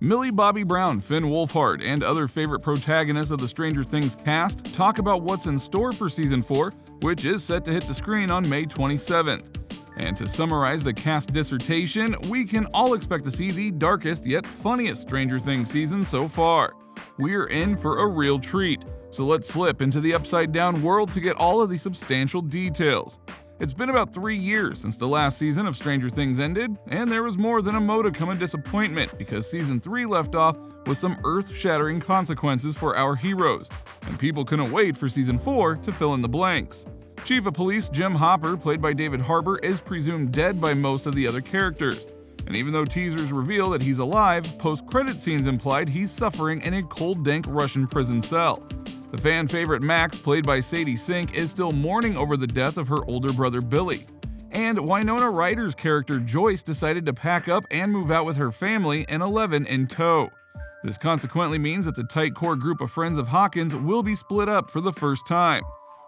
Millie Bobby Brown, Finn Wolfhard, and other favorite protagonists of the Stranger Things cast talk about what's in store for Season 4, which is set to hit the screen on May 27th. And to summarize the cast dissertation, we can all expect to see the darkest yet funniest Stranger Things season so far. We're in for a real treat, so let's slip into the upside-down world to get all of the substantial details. It's been about 3 years since the last season of Stranger Things ended, and there was more than a modicum of disappointment because Season 3 left off with some earth-shattering consequences for our heroes, and people couldn't wait for Season 4 to fill in the blanks. Chief of Police Jim Hopper, played by David Harbour, is presumed dead by most of the other characters. And even though teasers reveal that he's alive, post-credit scenes implied he's suffering in a cold, dank Russian prison cell. The fan favorite Max, played by Sadie Sink, is still mourning over the death of her older brother Billy. And Winona Ryder's character Joyce decided to pack up and move out with her family and 11 in tow. This consequently means that the tight core group of friends of Hawkins will be split up for the first time.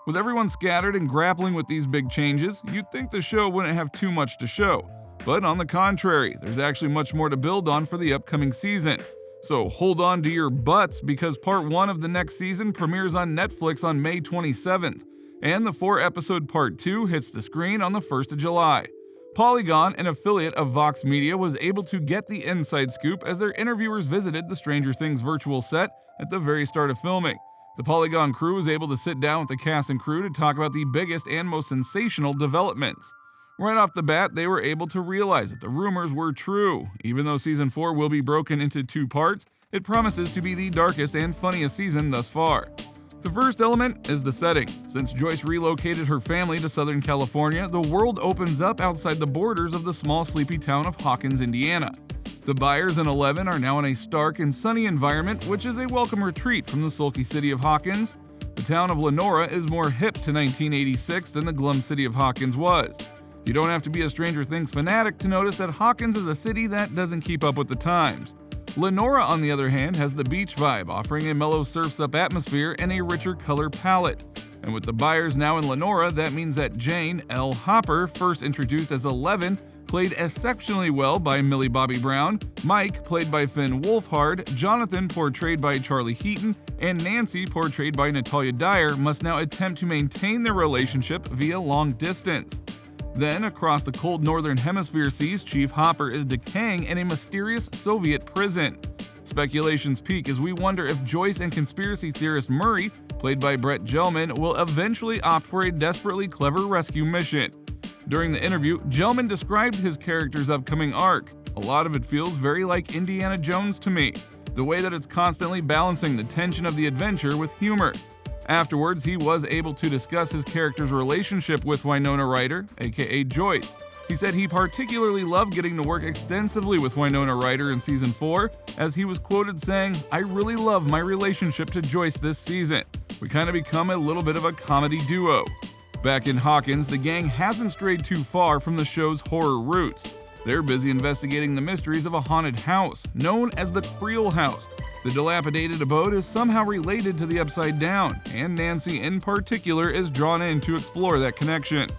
With everyone scattered and grappling with these big changes, you'd think the show wouldn't have too much to show. But on the contrary, there's actually much more to build on for the upcoming season. So hold on to your butts because part 1 of the next season premieres on Netflix on May 27th, and the 4-episode part 2 hits the screen on the 1st of July. Polygon, an affiliate of Vox Media, was able to get the inside scoop as their interviewers visited the Stranger Things virtual set at the very start of filming. The Polygon crew was able to sit down with the cast and crew to talk about the biggest and most sensational developments. Right off the bat, they were able to realize that the rumors were true. Even though Season 4 will be broken into 2 parts, it promises to be the darkest and funniest season thus far. The first element is the setting. Since Joyce relocated her family to Southern California, the world opens up outside the borders of the small sleepy town of Hawkins, Indiana. The Byers and 11 are now in a stark and sunny environment, which is a welcome retreat from the sulky city of Hawkins. The town of Lenora is more hip to 1986 than the glum city of Hawkins was. You don't have to be a Stranger Things fanatic to notice that Hawkins is a city that doesn't keep up with the times. Lenora, on the other hand, has the beach vibe, offering a mellow surfs-up atmosphere and a richer color palette. And with the Byers now in Lenora, that means that Jane L. Hopper, first introduced as 11, played exceptionally well by Millie Bobby Brown, Mike, played by Finn Wolfhard, Jonathan, portrayed by Charlie Heaton, and Nancy, portrayed by Natalia Dyer, must now attempt to maintain their relationship via long distance. Then, across the cold northern hemisphere seas, Chief Hopper is decaying in a mysterious Soviet prison. Speculations peak as we wonder if Joyce and conspiracy theorist Murray, played by Brett Gelman, will eventually opt for a desperately clever rescue mission. During the interview, Gelman described his character's upcoming arc. A lot of it feels very like Indiana Jones to me, the way that it's constantly balancing the tension of the adventure with humor. Afterwards, he was able to discuss his character's relationship with Winona Ryder, aka Joyce. He said he particularly loved getting to work extensively with Winona Ryder in Season 4, as he was quoted saying, "I really love my relationship to Joyce this season. We kind of become a little bit of a comedy duo." Back in Hawkins, the gang hasn't strayed too far from the show's horror roots. They're busy investigating the mysteries of a haunted house, known as the Creel House. The dilapidated abode is somehow related to the Upside Down, and Nancy in particular is drawn in to explore that connection.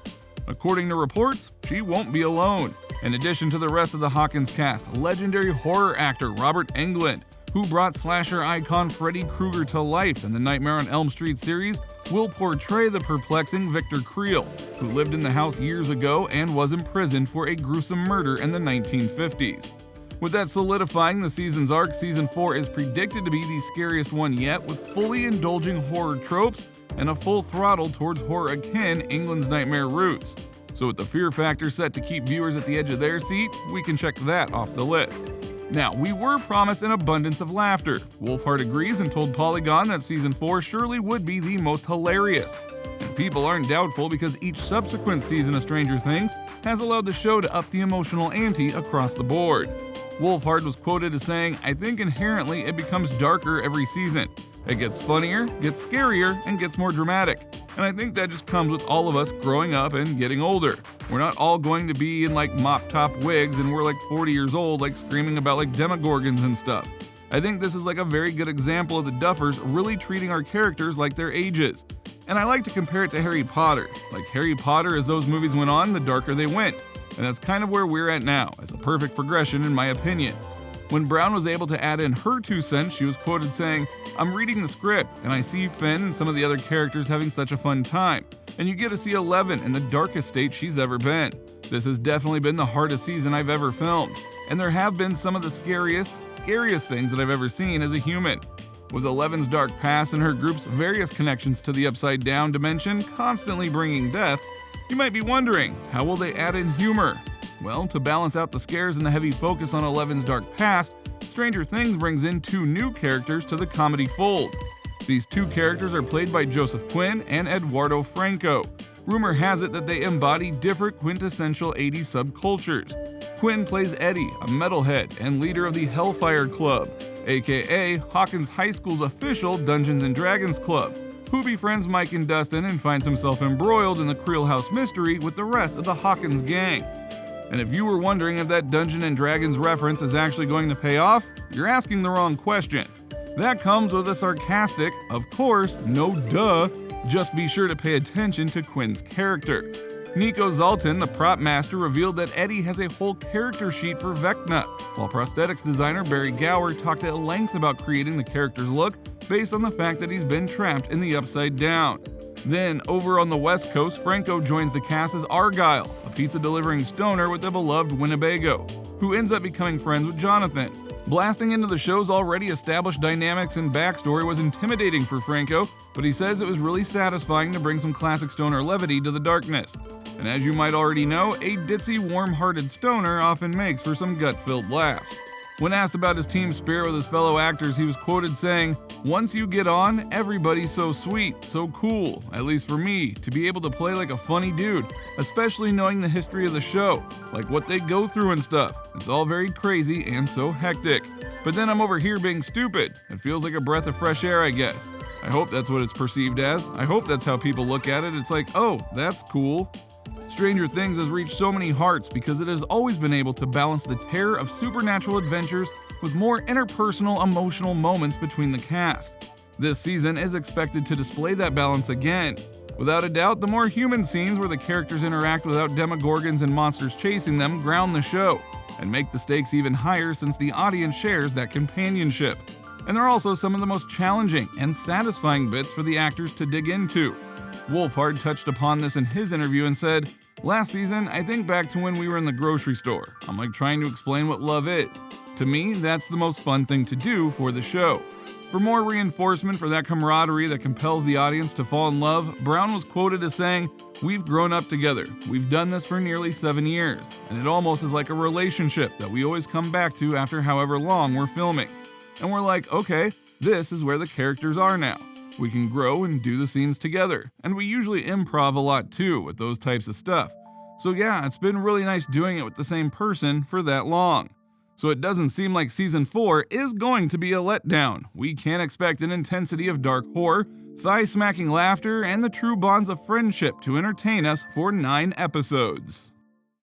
According to reports, she won't be alone. In addition to the rest of the Hawkins cast, legendary horror actor Robert Englund, who brought slasher icon Freddy Krueger to life in the Nightmare on Elm Street series, will portray the perplexing Victor Creel, who lived in the house years ago and was imprisoned for a gruesome murder in the 1950s. With that solidifying the season's arc, Season 4 is predicted to be the scariest one yet, with fully indulging horror tropes and a full throttle towards horror akin England's nightmare roots. So with the fear factor set to keep viewers at the edge of their seat, we can check that off the list. Now, we were promised an abundance of laughter. Wolfhard agrees and told Polygon that Season 4 surely would be the most hilarious. And people aren't doubtful because each subsequent season of Stranger Things has allowed the show to up the emotional ante across the board. Wolfhard was quoted as saying, "I think inherently it becomes darker every season. It gets funnier, gets scarier, and gets more dramatic. And I think that just comes with all of us growing up and getting older. We're not all going to be in like mop-top wigs and we're like 40 years old like screaming about like demogorgons and stuff. I think this is like a very good example of the Duffers really treating our characters like their ages. And I like to compare it to Harry Potter. Like Harry Potter, as those movies went on, the darker they went. And that's kind of where we're at now, as a perfect progression in my opinion. When Brown was able to add in her 2 cents, she was quoted saying, "I'm reading the script, and I see Finn and some of the other characters having such a fun time, and you get to see Eleven in the darkest state she's ever been. This has definitely been the hardest season I've ever filmed, and there have been some of the scariest things that I've ever seen as a human." With Eleven's dark past and her group's various connections to the Upside Down dimension constantly bringing death, you might be wondering, how will they add in humor? Well, to balance out the scares and the heavy focus on Eleven's dark past, Stranger Things brings in 2 new characters to the comedy fold. These 2 characters are played by Joseph Quinn and Eduardo Franco. Rumor has it that they embody different quintessential 80s subcultures. Quinn plays Eddie, a metalhead and leader of the Hellfire Club, aka Hawkins High School's official Dungeons & Dragons club, who befriends Mike and Dustin and finds himself embroiled in the Creel House mystery with the rest of the Hawkins gang. And if you were wondering if that Dungeons & Dragons reference is actually going to pay off, you're asking the wrong question. That comes with a sarcastic, "Of course, no duh, just be sure to pay attention to Quinn's character." Nico Zalton, the prop master, revealed that Eddie has a whole character sheet for Vecna, while prosthetics designer Barry Gower talked at length about creating the character's look based on the fact that he's been trapped in the Upside Down. Then, over on the West Coast, Franco joins the cast as Argyle, a pizza-delivering stoner with the beloved Winnebago, who ends up becoming friends with Jonathan. Blasting into the show's already established dynamics and backstory was intimidating for Franco, but he says it was really satisfying to bring some classic stoner levity to the darkness. And as you might already know, a ditzy, warm-hearted stoner often makes for some gut-filled laughs. When asked about his team spirit with his fellow actors, he was quoted saying, "Once you get on, everybody's so sweet, so cool, at least for me, to be able to play like a funny dude, especially knowing the history of the show, like what they go through and stuff. It's all very crazy and so hectic. But then I'm over here being stupid. It feels like a breath of fresh air, I guess. I hope that's what it's perceived as. I hope that's how people look at it. It's like, oh, that's cool." Stranger Things has reached so many hearts because it has always been able to balance the terror of supernatural adventures with more interpersonal, emotional moments between the cast. This season is expected to display that balance again. Without a doubt, the more human scenes where the characters interact without demogorgons and monsters chasing them ground the show, and make the stakes even higher since the audience shares that companionship. And they're also some of the most challenging and satisfying bits for the actors to dig into. Wolfhard touched upon this in his interview and said, "Last season, I think back to when we were in the grocery store. I'm like trying to explain what love is. To me, that's the most fun thing to do for the show." For more reinforcement for that camaraderie that compels the audience to fall in love, Brown was quoted as saying, "We've grown up together. We've done this for nearly 7 years, and it almost is like a relationship that we always come back to after however long we're filming. And we're like, okay, this is where the characters are now. We can grow and do the scenes together, and we usually improv a lot too with those types of stuff. So yeah, it's been really nice doing it with the same person for that long. So it doesn't seem like Season 4 is going to be a letdown. We can expect an intensity of dark horror, thigh-smacking laughter, and the true bonds of friendship to entertain us for 9 episodes.